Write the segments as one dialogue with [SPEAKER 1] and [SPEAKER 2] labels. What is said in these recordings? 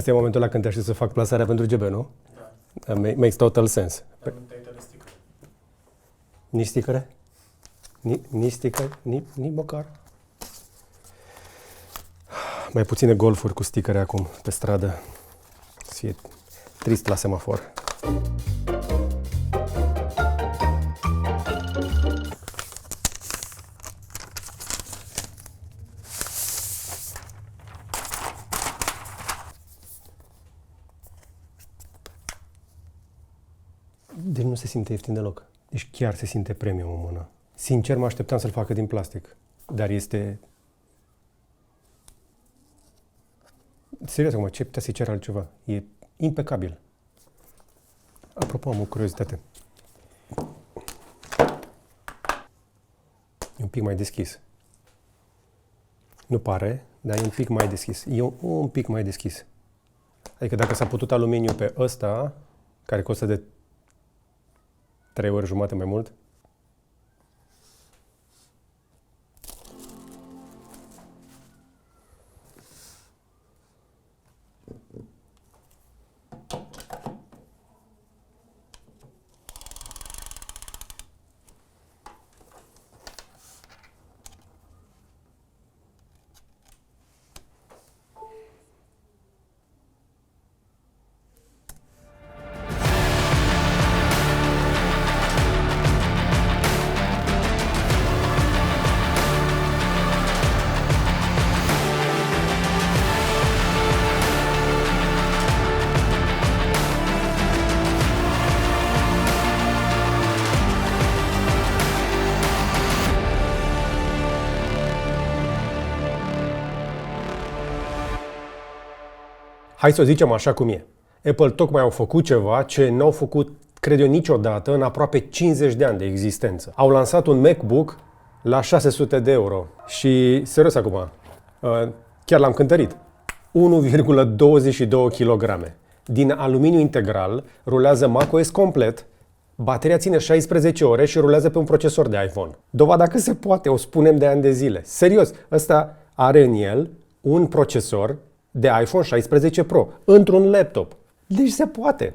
[SPEAKER 1] Asta e momentul ăla când te aștept să fac plasarea pentru GB, nu? Da. Makes total sense.
[SPEAKER 2] Dar nu te-ai dat de sticker.
[SPEAKER 1] Nici sticăre? Nici sticăre? Nici măcar? Mai puține golfuri cu sticăre acum pe stradă. Să fie trist la semafor. Deci nu se simte ieftin deloc. Deci chiar se simte premium în mână. Sincer, mă așteptam să-l facă din plastic. Dar este... Serios, acum, ce putea să-i cer altceva? E impecabil. Apropo, am o curiozitate. E un pic mai deschis. Nu pare, dar e un pic mai deschis. E un pic mai deschis. Adică dacă s-a putut aluminiu pe ăsta, care costă de 3 ori jumate mai mult, hai să o zicem așa cum e. Apple tocmai au făcut ceva ce n-au făcut, cred eu, niciodată în aproape 50 de ani de existență. Au lansat un MacBook la 600 de euro. Și, serios acum, chiar l-am cântărit. 1,22 kg. Din aluminiu integral, rulează macOS complet, bateria ține 16 ore și rulează pe un procesor de iPhone. Dovada că se poate, o spunem de ani de zile. Serios, ăsta are în el un procesor de iPhone 16 Pro, într-un laptop. Deci se poate.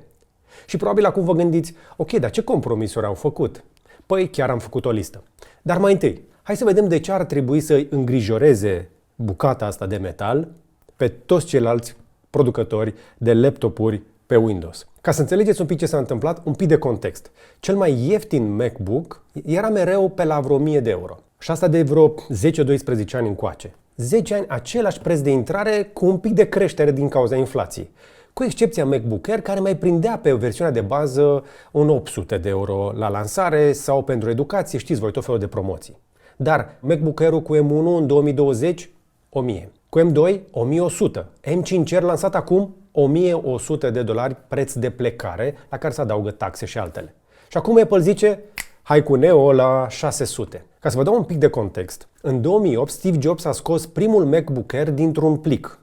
[SPEAKER 1] Și probabil acum vă gândiți, ok, dar ce compromisuri au făcut? Păi chiar am făcut o listă. Dar mai întâi, hai să vedem de ce ar trebui să îngrijoreze bucata asta de metal pe toți ceilalți producători de laptopuri pe Windows. Ca să înțelegeți un pic ce s-a întâmplat, un pic de context. Cel mai ieftin MacBook era mereu pe la vreo 1000 de euro. Și asta de vreo 10-12 ani încoace. 10 ani același preț de intrare cu un pic de creștere din cauza inflației. Cu excepția MacBook Air, care mai prindea pe versiunea de bază un 800 de euro la lansare sau pentru educație, știți voi, tot felul de promoții. Dar MacBook Air-ul cu M1 în 2020, 1000. Cu M2, 1100. M5R lansat acum, $1100 preț de plecare, la care se adaugă taxe și altele. Și acum Apple zice, hai cu Neo la 600. Ca să vă dau un pic de context, în 2008 Steve Jobs a scos primul MacBook Air dintr-un plic.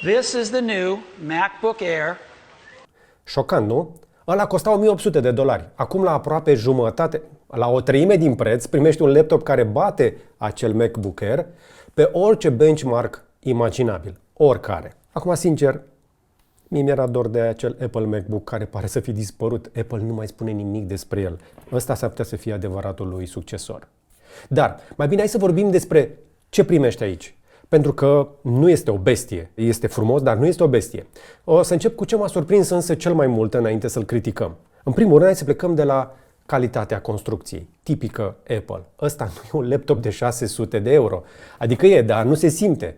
[SPEAKER 3] This is the new MacBook Air.
[SPEAKER 1] Șocant, nu? Ăla costa $1800. Acum la aproape jumătate, la o treime din preț, primești un laptop care bate acel MacBook Air pe orice benchmark imaginabil. Oricare. Acum, sincer, mie mi-era dor de acel Apple MacBook care pare să fi dispărut. Apple nu mai spune nimic despre el. Ăsta s-ar putea să fie adevăratul lui succesor. Dar, mai bine hai să vorbim despre ce primești aici. Pentru că nu este o bestie. Este frumos, dar nu este o bestie. O să încep cu ce m-a surprins însă cel mai mult înainte să-l criticăm. În primul rând, hai să plecăm de la calitatea construcției, tipică Apple. Ăsta nu e un laptop de 600 de euro. Adică e, dar nu se simte.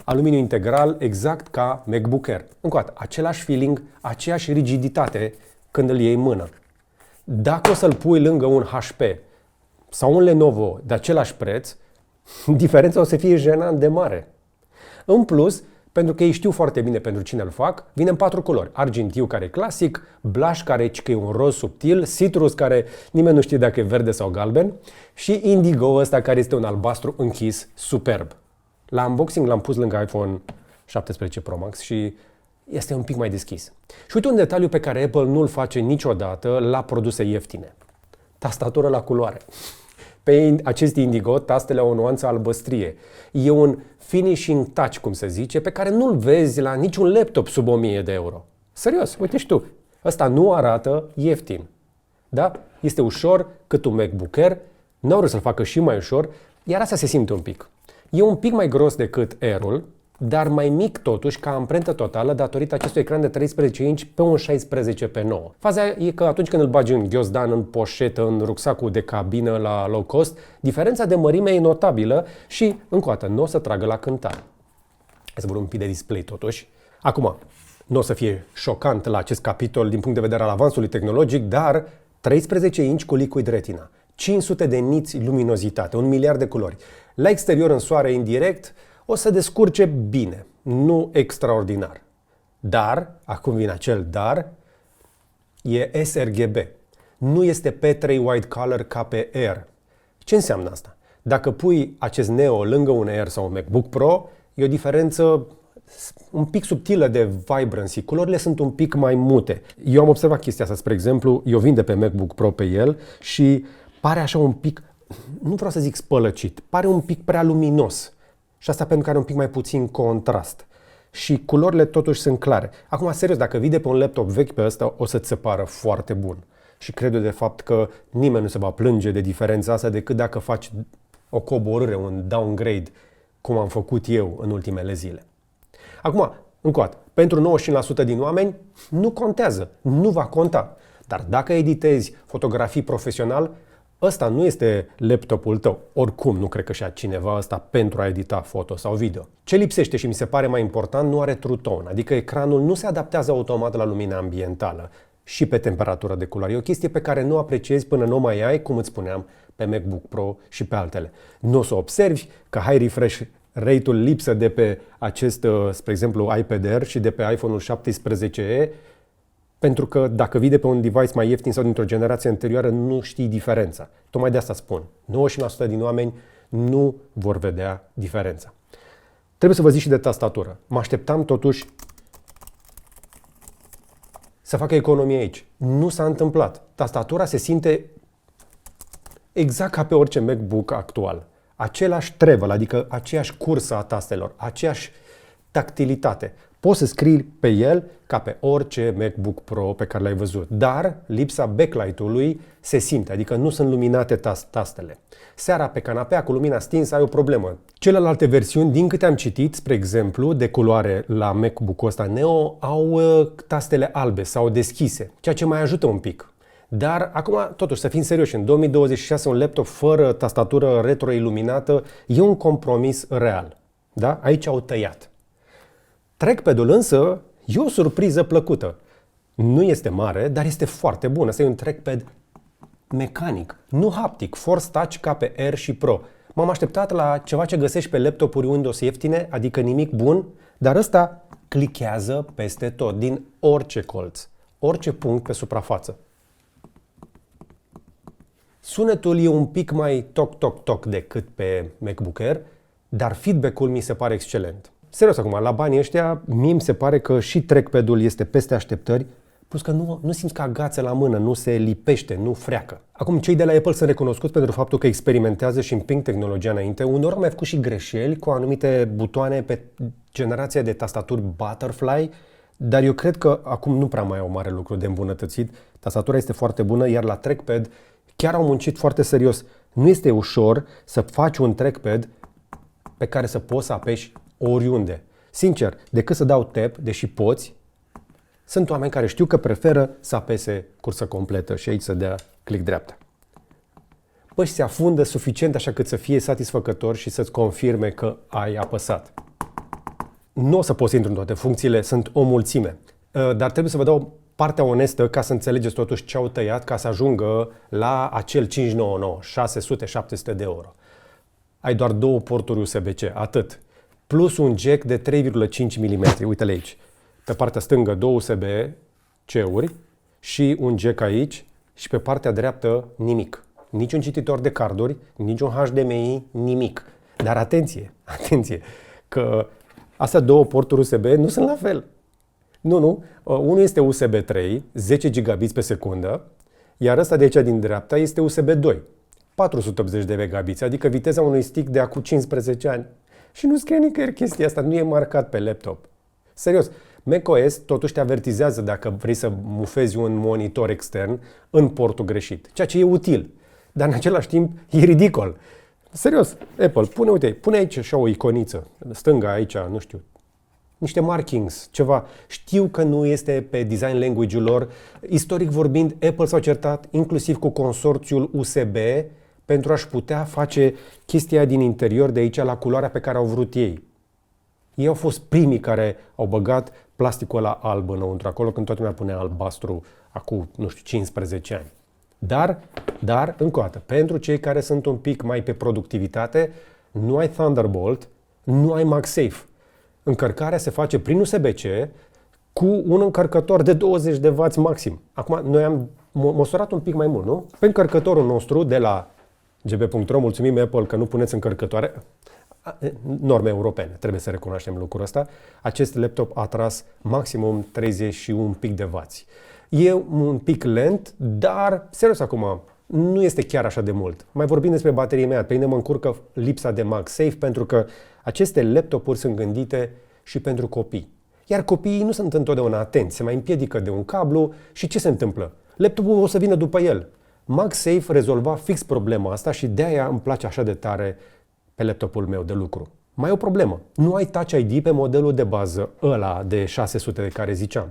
[SPEAKER 1] Aluminiu integral, exact ca MacBook Air. Încă o dată, același feeling, aceeași rigiditate când îl iei în mână. Dacă o să-l pui lângă un HP sau un Lenovo de același preț, diferența o să fie jenant de mare. În plus, pentru că ei știu foarte bine pentru cine îl fac, vine în 4 culori. Argintiu, care e clasic, blush, care e un roz subtil, citrus, care nimeni nu știe dacă e verde sau galben, și indigo ăsta, care este un albastru închis superb. La unboxing l-am pus lângă iPhone 17 Pro Max și este un pic mai deschis. Și uite un detaliu pe care Apple nu-l face niciodată la produse ieftine. Tastatură la culoare. Pe acest Indigo, tastele au o nuanță albăstrie. E un finishing touch, cum se zice, pe care nu-l vezi la niciun laptop sub 1000 de euro. Serios, uite și tu. Ăsta nu arată ieftin. Da? Este ușor, cât un MacBook Air. N-au vrut să-l facă și mai ușor, iar asta se simte un pic. E un pic mai gros decât Air-ul, dar mai mic totuși ca amprentă totală datorită acestui ecran de 13 inch pe un 16:9. Faza e că atunci când îl bagi în ghiozdan, în poșetă, în rucsacul de cabină la low cost, diferența de mărime e notabilă și, încă o dată, nu o să tragă la cântar. Hai să vorbim un pic de display totuși. Acum, nu o să fie șocant la acest capitol din punct de vedere al avansului tehnologic, dar 13 inch cu Liquid Retina, 500 de niți luminozitate, 1 miliard de culori. La exterior, în soare indirect, o să descurce bine, nu extraordinar. Dar, acum vine acel dar, e sRGB. Nu este P3 White Color ca pe Air. Ce înseamnă asta? Dacă pui acest Neo lângă un Air sau un MacBook Pro, e o diferență un pic subtilă de vibrancy. Culorile sunt un pic mai mute. Eu am observat chestia asta, spre exemplu, eu vin de pe MacBook Pro pe el și pare așa un pic, nu vreau să zic spălăcit, pare un pic prea luminos. Și asta pentru că are un pic mai puțin contrast. Și culorile totuși sunt clare. Acum, serios, dacă vii de pe un laptop vechi pe ăsta, o să-ți se pară foarte bun. Și cred eu de fapt că nimeni nu se va plânge de diferența asta decât dacă faci o coborâre, un downgrade, cum am făcut eu în ultimele zile. Acum, încă o dată, pentru 95% din oameni nu contează, nu va conta. Dar dacă editezi fotografii profesional, ăsta nu este laptopul tău. Oricum, nu cred că și-a cineva ăsta pentru a edita foto sau video. Ce lipsește și mi se pare mai important, nu are True Tone, adică ecranul nu se adaptează automat la lumina ambientală și pe temperatură de culoare. E o chestie pe care nu o apreciezi până nu mai ai, cum îți spuneam, pe MacBook Pro și pe altele. Nu o să observi că high refresh rate-ul lipsă de pe acest, spre exemplu, iPad Air și de pe iPhone-ul 17e, pentru că dacă vii de pe un device mai ieftin sau dintr-o generație anterioară, nu știi diferența. Tocmai de asta spun. 90% din oameni nu vor vedea diferența. Trebuie să vă zic și de tastatură. Mă așteptam totuși să facă economie aici. Nu s-a întâmplat. Tastatura se simte exact ca pe orice MacBook actual. Același travel, adică aceeași cursă a tastelor, aceeași tactilitate. Poți să scrii pe el ca pe orice MacBook Pro pe care l-ai văzut, dar lipsa backlight-ului se simte, adică nu sunt luminate tastele. Seara pe canapea cu lumina stinsă ai o problemă. Celelalte versiuni, din câte am citit, spre exemplu, de culoare la MacBook-ul ăsta Neo, au tastele albe sau deschise, ceea ce mai ajută un pic. Dar acum, totuși, să fim serioși, în 2026 un laptop fără tastatură retroiluminată e un compromis real. Da? Aici au tăiat. Trackpad-ul însă e o surpriză plăcută. Nu este mare, dar este foarte bun. Asta e un trackpad mecanic, nu haptic, Force Touch ca pe Air și Pro. M-am așteptat la ceva ce găsești pe laptopuri Windows ieftine, adică nimic bun, dar ăsta clichează peste tot, din orice colț, orice punct pe suprafață. Sunetul e un pic mai toc-toc-toc decât pe MacBook Air, dar feedback-ul mi se pare excelent. Serios acum, la banii ăștia, mie mi se pare că și trackpad-ul este peste așteptări, plus că nu simți că agață la mână, nu se lipește, nu freacă. Acum, cei de la Apple sunt recunoscuți pentru faptul că experimentează și împing tehnologia înainte. Uneori au mai făcut și greșeli cu anumite butoane pe generația de tastaturi Butterfly, dar eu cred că acum nu prea mai au mare lucru de îmbunătățit. Tastatura este foarte bună, iar la trackpad chiar au muncit foarte serios. Nu este ușor să faci un trackpad pe care să poți să apeși oriunde. Sincer, decât să dau tap, deși poți, sunt oameni care știu că preferă să apese cursă completă și aici să dea click dreapta. Păi se afundă suficient așa cât să fie satisfăcător și să-ți confirme că ai apăsat. Nu o să poți să intru în toate funcțiile, sunt o mulțime. Dar trebuie să vă dau partea onestă ca să înțelegeți totuși ce au tăiat ca să ajungă la acel 599, 600-700 de euro. Ai doar două porturi USB-C, atât. Plus un jack de 3,5 mm. Uite-le aici. Pe partea stângă două USB-C-uri și un jack aici și pe partea dreaptă nimic. Nici un cititor de carduri, nici un HDMI, nimic. Dar atenție, că astea două porturi USB nu sunt la fel. Nu. Unul este USB 3, 10 gigabits pe secundă, iar ăsta de aici din dreapta este USB 2, 480 de megabits, adică viteza unui stick de acum 15 ani. Și nu scrie nicăieri chestia asta, nu e marcat pe laptop. Serios, macOS totuși te avertizează dacă vrei să mufezi un monitor extern în portul greșit, ceea ce e util, dar în același timp e ridicol. Serios, Apple, pune aici așa o iconiță, stânga aici, nu știu, niște markings, ceva. Știu că nu este pe design language-ul lor. Istoric vorbind, Apple s-au certat inclusiv cu consorțiul USB pentru a-și putea face chestia din interior de aici la culoarea pe care au vrut ei. Ei au fost primii care au băgat plasticul ăla alb înăuntru, acolo când toată lumea punea albastru acum, nu știu, 15 ani. Dar, încă o dată, pentru cei care sunt un pic mai pe productivitate, nu ai Thunderbolt, nu ai MagSafe. Încărcarea se face prin USB-C cu un încărcător de 20 de W maxim. Acum, noi am măsurat un pic mai mult, nu? Pe încărcătorul nostru de la gb.ro, mulțumim Apple că nu puneți încărcătoare, norme europene, trebuie să recunoaștem lucrul ăsta, acest laptop a tras maximum 31 pic de W. E un pic lent, dar, serios acum, nu este chiar așa de mult. Mai vorbim despre baterie imediat, pe mine mă încurcă lipsa de MagSafe pentru că aceste laptopuri sunt gândite și pentru copii. Iar copiii nu sunt întotdeauna atenți, se mai împiedică de un cablu și ce se întâmplă? Laptopul o să vină după el. MagSafe rezolva fix problema asta și de-aia îmi place așa de tare pe laptopul meu de lucru. Mai e o problemă. Nu ai Touch ID pe modelul de bază, ăla de 600 de care ziceam.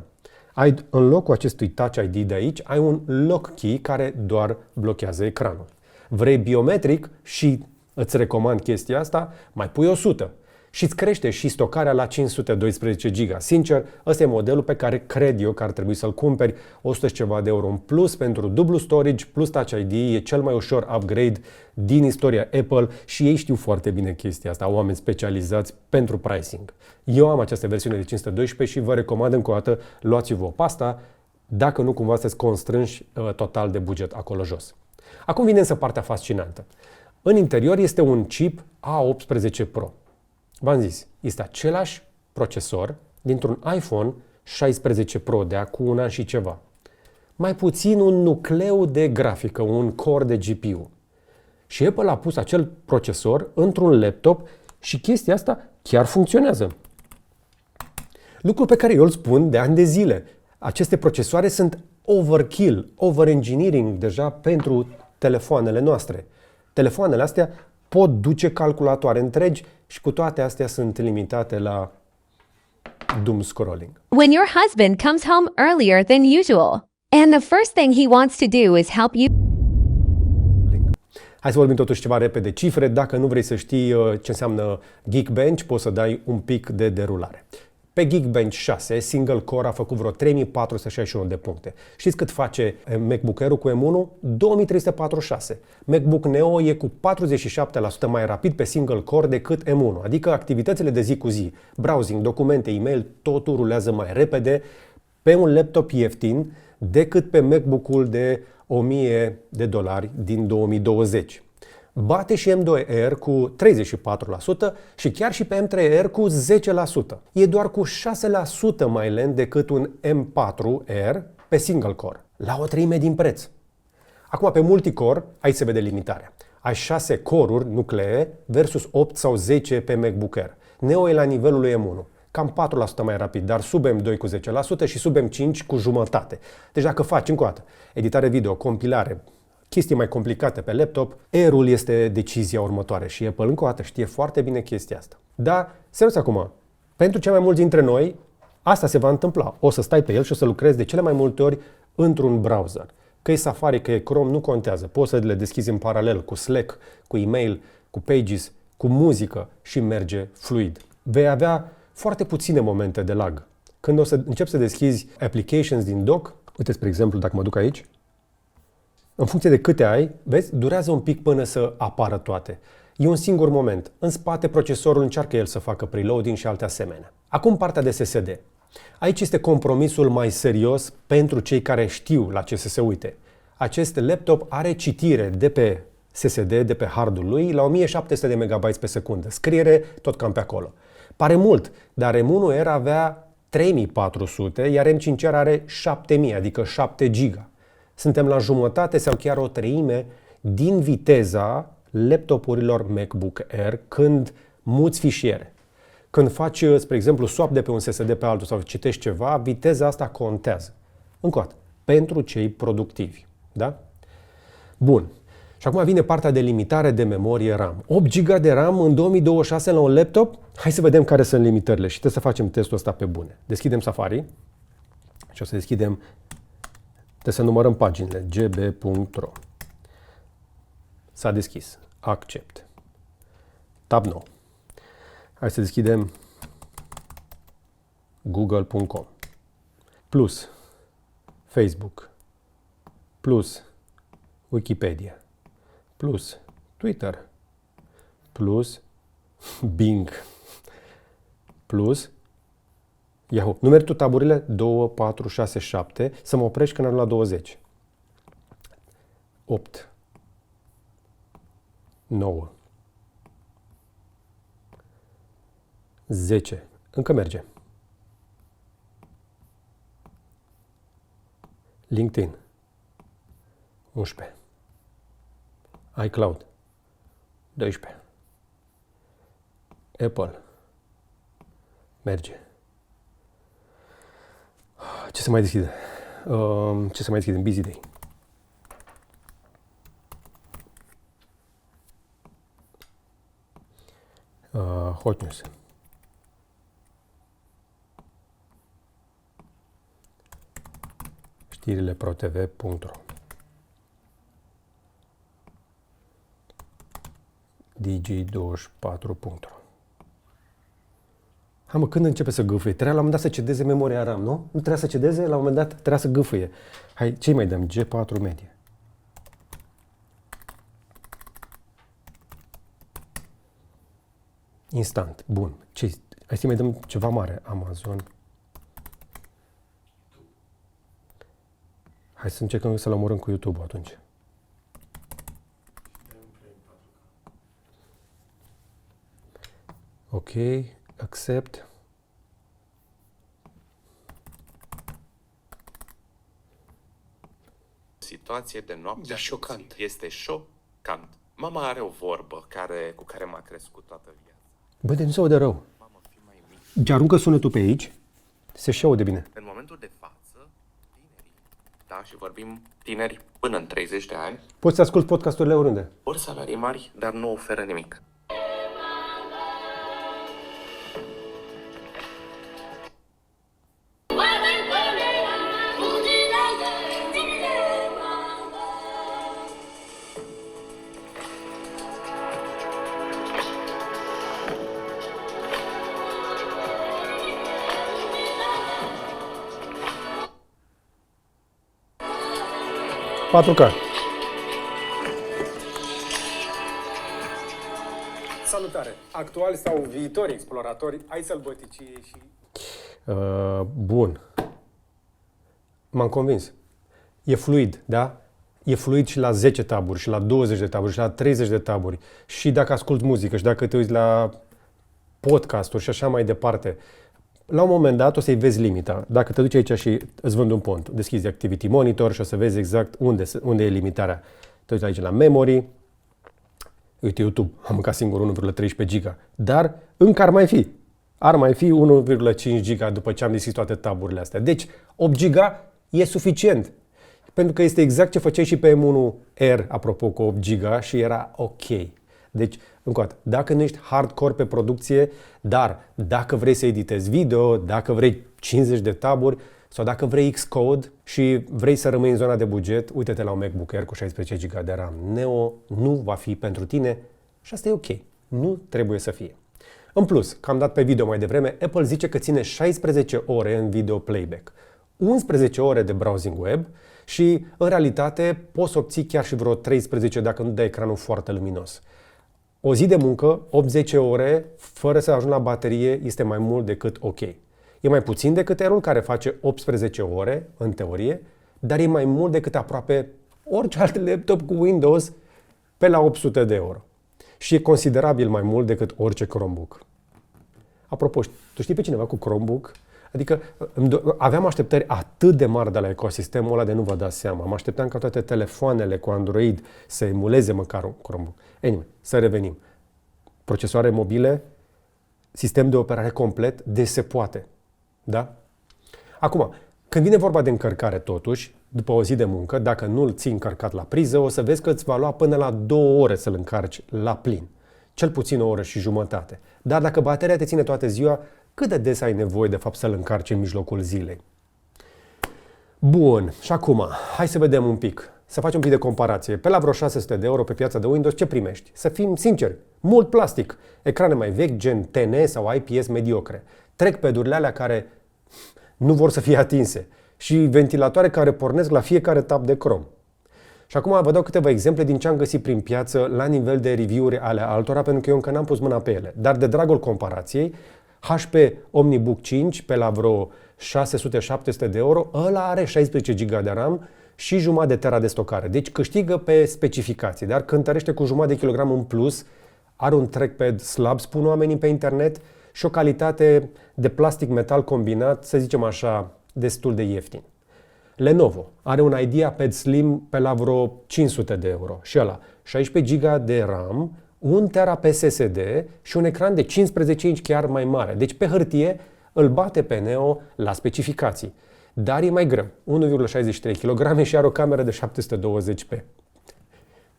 [SPEAKER 1] În locul acestui Touch ID de aici, ai un lock key care doar blochează ecranul. Vrei biometric și îți recomand chestia asta, mai pui 100 și îți crește și stocarea la 512 GB. Sincer, ăsta e modelul pe care cred eu că ar trebui să-l cumperi, 100 și ceva de euro în plus pentru dublu storage plus Touch ID, e cel mai ușor upgrade din istoria Apple și ei știu foarte bine chestia asta, oameni specializați pentru pricing. Eu am această versiune de 512 și vă recomand încă o dată, luați-vă pe asta, dacă nu cumva sunteți constrânși total de buget acolo jos. Acum vine însă partea fascinantă. În interior este un chip A18 Pro. V-am zis, este același procesor dintr-un iPhone 16 Pro de acum un an și ceva. Mai puțin un nucleu de grafică, un core de GPU. Și Apple a pus acel procesor într-un laptop și chestia asta chiar funcționează. Lucru pe care eu îl spun de ani de zile. Aceste procesoare sunt overkill, overengineering deja pentru telefoanele noastre. Telefoanele astea pot duce calculatoare întregi și cu toate astea sunt limitate la doom scrolling.
[SPEAKER 2] When your husband comes home earlier than usual, and the first thing he wants to do is help you.
[SPEAKER 1] Hai să vorbim totuși ceva repede cifre. Dacă nu vrei să știi ce înseamnă Geekbench, poți să dai un pic de derulare. Pe Geekbench 6, single core a făcut vreo 3461 de puncte. Știți cât face MacBook Air cu M1? 2346. MacBook Neo e cu 47% mai rapid pe single core decât M1, adică activitățile de zi cu zi, browsing, documente, e-mail, totul rulează mai repede pe un laptop ieftin decât pe MacBook-ul de $1000 din 2020. Bate și M2 Air cu 34% și chiar și pe M3 Air cu 10%. E doar cu 6% mai lent decât un M4 Air pe single core, la o treime din preț. Acum pe multicore, aici se vede limitarea. Ai 6 core-uri nuclee versus 8 sau 10 pe MacBook Air. Neo e la nivelul lui M1, cam 4% mai rapid, dar sub M2 cu 10% și sub M5 cu jumătate. Deci dacă faci încă o dată editare video, compilare, chestii mai complicate pe laptop, Air-ul este decizia următoare și Apple încă o dată știe foarte bine chestia asta. Dar, serios acum, pentru cei mai mulți dintre noi, asta se va întâmpla. O să stai pe el și o să lucrezi de cele mai multe ori într-un browser. Că e Safari, că e Chrome, nu contează. Poți să le deschizi în paralel cu Slack, cu e-mail, cu Pages, cu muzică și merge fluid. Vei avea foarte puține momente de lag. Când o să începi să deschizi applications din dock, uite, spre exemplu, dacă mă duc aici, în funcție de câte ai, vezi, durează un pic până să apară toate. E un singur moment. În spate, procesorul încearcă el să facă preloading și alte asemenea. Acum partea de SSD. Aici este compromisul mai serios pentru cei care știu la ce să se uite. Acest laptop are citire de pe SSD, de pe hardul lui, la 1700 de MB pe secundă. Scriere tot cam pe acolo. Pare mult, dar M1 Air avea 3400, iar M5 Air are 7000, adică 7 GB. Suntem la jumătate sau chiar o treime din viteza laptopurilor MacBook Air când muți fișiere. Când faci, spre exemplu, swap de pe un SSD pe altul sau citești ceva, viteza asta contează. Încă o dată, pentru cei productivi. Da? Bun. Și acum vine partea de limitare de memorie RAM. 8 GB de RAM în 2026 la un laptop? Hai să vedem care sunt limitările și trebuie să facem testul ăsta pe bune. Deschidem Safari și o să deschidem, trebuie să numărăm paginile, gb.ro. S-a deschis. Accept. Tab nou. Hai să deschidem google.com plus Facebook plus Wikipedia plus Twitter plus Bing plus Yahoo. Numeri tu taburile 2, 4, 6, 7 să mă oprești când ajung la 20. 8 9 10. Încă merge. LinkedIn. 11. iCloud. 12. Apple. Merge. Ce se mai deschide? Ce se mai deschide în Busy Day? Hot News. Știrile protv.ro. digi24.ro. Hai mă, când începe să gâfâie? Trebuia la un moment dat să cedeze memoria RAM, nu? Nu trebuia să cedeze? La un moment dat trebuia să gâfâie. Hai, ce mai dăm? G4 Media. Instant. Bun. Hai să mai dăm ceva mare. Amazon. Hai să încercăm să-l omorâm cu YouTube atunci. Ok. Accept.
[SPEAKER 4] Situație de noapte.
[SPEAKER 1] E șocant.
[SPEAKER 4] Este șocant. Mama are o vorbă cu care m-a crescut toată viața.
[SPEAKER 1] Bă, de nu se aude rău.
[SPEAKER 4] Mamă, fii mai mic.
[SPEAKER 1] Ce aruncă sunetul pe aici, se și aude bine.
[SPEAKER 4] În momentul de față, tinerii, da, și vorbim tineri până în 30 de ani,
[SPEAKER 1] Poți să asculti podcasturile oriunde.
[SPEAKER 4] vor salarii mari, dar nu oferă nimic.
[SPEAKER 1] K. Salutare! Actuali sau viitori exploratori ai sălbăticiei și... Bun. M-am convins. E fluid, da? E fluid și la 10 taburi, și la 20 de taburi, și la 30 de taburi. Și dacă ascult muzică, și dacă te uiți la podcasturi și așa mai departe. La un moment dat o să-i vezi limita. Dacă te duci aici și îți vând un pont, deschizi Activity Monitor și o să vezi exact unde e limitarea. Te uiți aici la memory. Uite, YouTube, am mâncat singur 1,13 giga. Dar încă ar mai fi. Ar mai fi 1,5 giga după ce am deschis toate taburile astea. Deci 8 giga e suficient. Pentru că este exact ce făceai și pe M1R, apropo, cu 8 giga și era ok. Deci, încă o dată, dacă nu ești hardcore pe producție, dar dacă vrei să editezi video, dacă vrei 50 de taburi sau dacă vrei Xcode și vrei să rămâi în zona de buget, uite-te la un MacBook Air cu 16 GB de RAM. Neo nu va fi pentru tine și asta e ok. Nu trebuie să fie. În plus, că am dat pe video mai devreme, Apple zice că ține 16 ore în video playback, 11 ore de browsing web și, în realitate, poți obții chiar și vreo 13 dacă nu dai ecranul foarte luminos. O zi de muncă, 8-10 ore, fără să ajungi la baterie, este mai mult decât ok. E mai puțin decât Airul, care face 18 ore, în teorie, dar e mai mult decât aproape orice alt laptop cu Windows pe la 800 de euro. Și e considerabil mai mult decât orice Chromebook. Apropo, tu știi pe cineva cu Chromebook? Adică aveam așteptări atât de mari de la ecosistemul ăla de nu vă dați seama. Mă așteptam ca toate telefoanele cu Android să emuleze măcar un Chromebook. Anyway, să revenim. Procesoare mobile, sistem de operare complet, deci se poate. Da? Acum, când vine vorba de încărcare totuși, după o zi de muncă, dacă nu-l ții încărcat la priză, o să vezi că îți va lua până la 2 ore să-l încarci la plin. Cel puțin 1 oră și jumătate. Dar dacă bateria te ține toată ziua, cât de des ai nevoie de fapt să-l încarci în mijlocul zilei? Bun, și acum, hai să vedem un pic, să facem un pic de comparație. Pe la vreo 600 de euro pe piața de Windows, ce primești? Să fim sinceri, mult plastic, ecrane mai vechi, gen TN sau IPS mediocre, trackpad-urile alea care nu vor să fie atinse și ventilatoare care pornesc la fiecare tab de Chrome. Și acum vă dau câteva exemple din ce am găsit prin piață la nivel de review-uri ale altora, pentru că eu încă n-am pus mâna pe ele. Dar de dragul comparației, HP OmniBook 5 pe la vreo 600-700 de euro, ăla are 16 GB de RAM și jumătate de tera de stocare. Deci câștigă pe specificații, dar cântărește cu jumătate de kilogram în plus, are un trackpad slab, spun oamenii pe internet, și o calitate de plastic-metal combinat, să zicem așa, destul de ieftin. Lenovo are un IdeaPad Slim pe la vreo 500 de euro și ăla 16 GB de RAM, 1 tera pe SSD și un ecran de 15 inch chiar mai mare. Deci pe hârtie îl bate pe Neo la specificații. Dar e mai greu, 1,63 kg și are o cameră de 720p.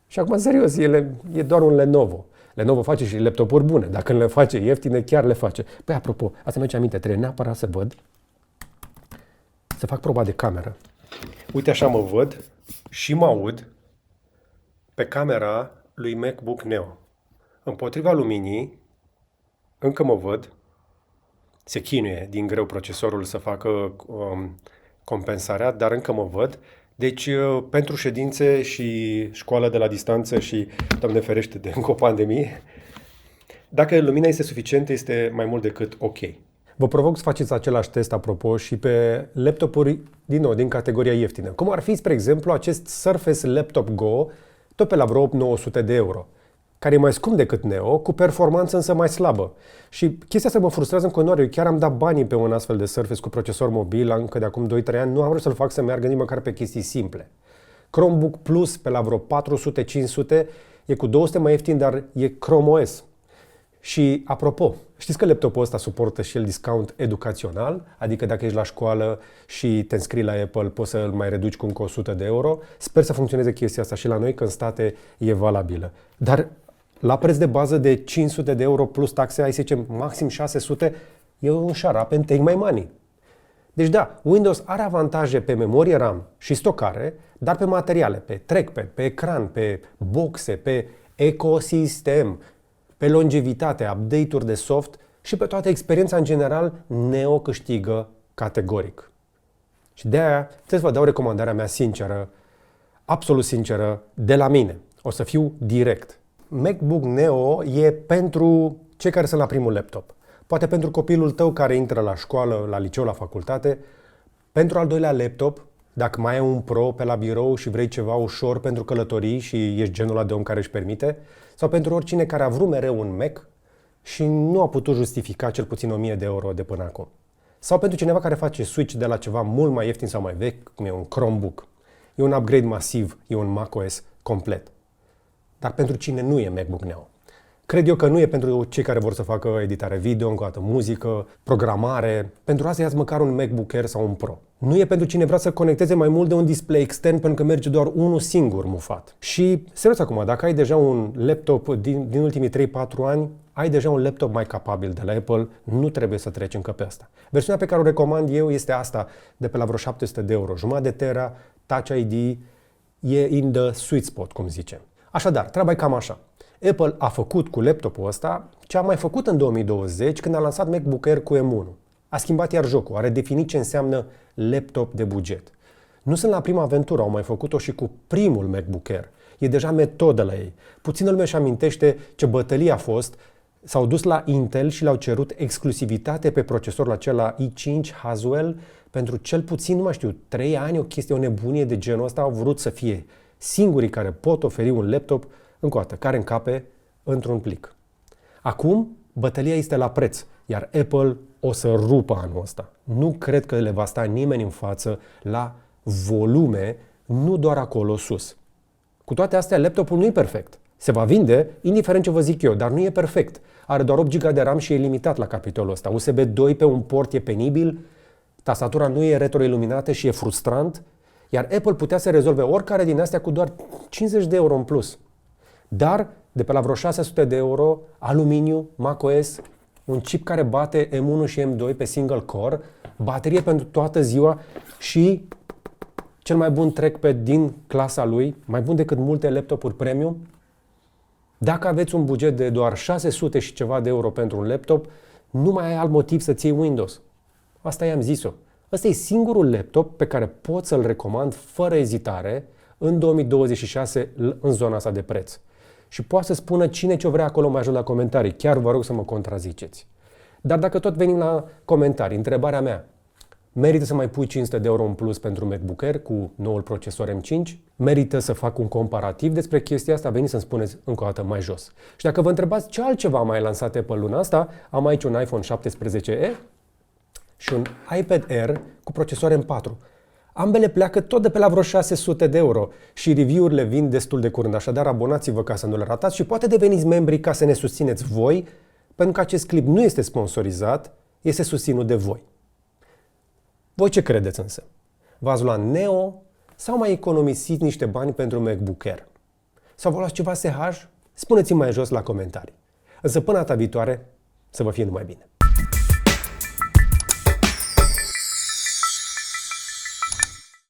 [SPEAKER 1] Și acum, serios, e doar un Lenovo. Lenovo face și laptopuri bune. Dacă le face ieftine, chiar le face. Păi, apropo, asta mi-aduce aminte, trebuie neapărat să văd, să fac proba de cameră. Uite, așa mă văd și mă aud pe camera lui MacBook Neo. Împotriva luminii, încă mă văd, se chinuie din greu procesorul să facă compensarea, dar încă mă văd. Deci, pentru ședințe și școală de la distanță și, Doamne ferește, de încă o pandemie, dacă lumina este suficientă, este mai mult decât ok. Vă provoc să faceți același test, apropo, și pe laptopuri, din nou, din categoria ieftină. Cum ar fi, spre exemplu, acest Surface Laptop Go, tot pe la vreo 800-900 de euro, care e mai scump decât Neo, cu performanță însă mai slabă. Și chestia asta mă frustrează în continuare. Eu chiar am dat banii pe un astfel de Surface cu procesor mobil încă de acum 2-3 ani. Nu am vrut să-l fac să meargă nici măcar pe chestii simple. Chromebook Plus pe la vreo 400-500 e cu 200 mai ieftin, dar e Chrome OS. Și apropo, știți că laptopul ăsta suportă și el discount educațional? Adică dacă ești la școală și te înscrii la Apple, poți să-l mai reduci cu încă 100 de euro. Sper să funcționeze chestia asta și la noi, că în state e valabilă. Dar la preț de bază de 500 de euro plus taxe, hai să zicem maxim 600, e un shut-up and take my money. Deci da, Windows are avantaje pe memorie RAM și stocare, dar pe materiale, pe trackpad, pe ecran, pe boxe, pe ecosistem, pe longevitate, update-uri de soft și pe toată experiența în general, Neo câștigă categoric. Și de aia trebuie să vă dau recomandarea mea sinceră, absolut sinceră, de la mine. O să fiu direct. MacBook Neo e pentru cei care sunt la primul laptop. Poate pentru copilul tău care intră la școală, la liceu, la facultate. Pentru al doilea laptop, dacă mai ai un Pro pe la birou și vrei ceva ușor pentru călătorii și ești genul ăla de om care își permite. Sau pentru oricine care a vrut mereu un Mac și nu a putut justifica cel puțin 1000 de euro de până acum. Sau pentru cineva care face switch de la ceva mult mai ieftin sau mai vechi, cum e un Chromebook. E un upgrade masiv, e un macOS complet. Dar pentru cine nu e MacBook Neo? Cred eu că nu e pentru cei care vor să facă editare video, încă o dată muzică, programare. Pentru asta ia-ți măcar un MacBook Air sau un Pro. Nu e pentru cine vrea să conecteze mai mult de un display extern, pentru că merge doar unul singur mufat. Și, serios acum, dacă ai deja un laptop din ultimii 3-4 ani, ai deja un laptop mai capabil de la Apple, nu trebuie să treci încă pe asta. Versiunea pe care o recomand eu este asta, de pe la vreo 700 de euro. Jumătate de tera, Touch ID, e in the sweet spot, cum zicem. Așadar, treaba e cam așa. Apple a făcut cu laptopul ăsta ce a mai făcut în 2020 când a lansat MacBook Air cu M1. A schimbat iar jocul, a redefinit ce înseamnă laptop de buget. Nu sunt la prima aventură, au mai făcut-o și cu primul MacBook Air. E deja metodă la ei. Puțină lume își amintește ce bătălie a fost. S-au dus la Intel și le-au cerut exclusivitate pe procesorul acela i5 Haswell pentru cel puțin, nu mai știu, 3 ani, o chestie, o nebunie de genul ăsta. Au vrut să fie singurii care pot oferi un laptop, încă o dată, care încape într-un plic. Acum, bătălia este la preț, iar Apple o să rupă anul ăsta. Nu cred că le va sta nimeni în față la volume, nu doar acolo sus. Cu toate astea, laptopul nu e perfect. Se va vinde, indiferent ce vă zic eu, dar nu e perfect. Are doar 8 GB de RAM și e limitat la capitolul ăsta. USB 2 pe un port e penibil, tastatura nu e retroiluminată și e frustrant, iar Apple putea să rezolve oricare din astea cu doar 50 de euro în plus. Dar, de pe la vreo 600 de euro, aluminiu, macOS, un chip care bate M1 și M2 pe single core, baterie pentru toată ziua și cel mai bun trackpad din clasa lui, mai bun decât multe laptopuri premium. Dacă aveți un buget de doar 600 și ceva de euro pentru un laptop, nu mai ai alt motiv să-ți iei Windows. Asta i-am zis-o. Ăsta e singurul laptop pe care pot să-l recomand fără ezitare în 2026 în zona asta de preț. Și poate să spună cine ce vrea acolo mai ajut la comentarii. Chiar vă rog să mă contraziceți. Dar dacă tot venim la comentarii, întrebarea mea, merită să mai pui 500 de euro în plus pentru MacBook Air cu noul procesor M5? Merită să fac un comparativ despre chestia asta? Veniți să-mi spuneți încă o dată mai jos. Și dacă vă întrebați ce altceva a mai lansat Apple luna asta, am aici un iPhone 17e și un iPad Air cu procesor M4. Ambele pleacă tot de pe la vreo 600 de euro și review-urile vin destul de curând, așadar abonați-vă ca să nu le ratați și poate deveniți membri ca să ne susțineți voi, pentru că acest clip nu este sponsorizat, este susținut de voi. Voi ce credeți însă? V-ați luat Neo sau mai economisiți niște bani pentru MacBook Air? Sau vă luați ceva SH? Spuneți-mi mai jos la comentarii. Însă până data viitoare, să vă fie numai bine.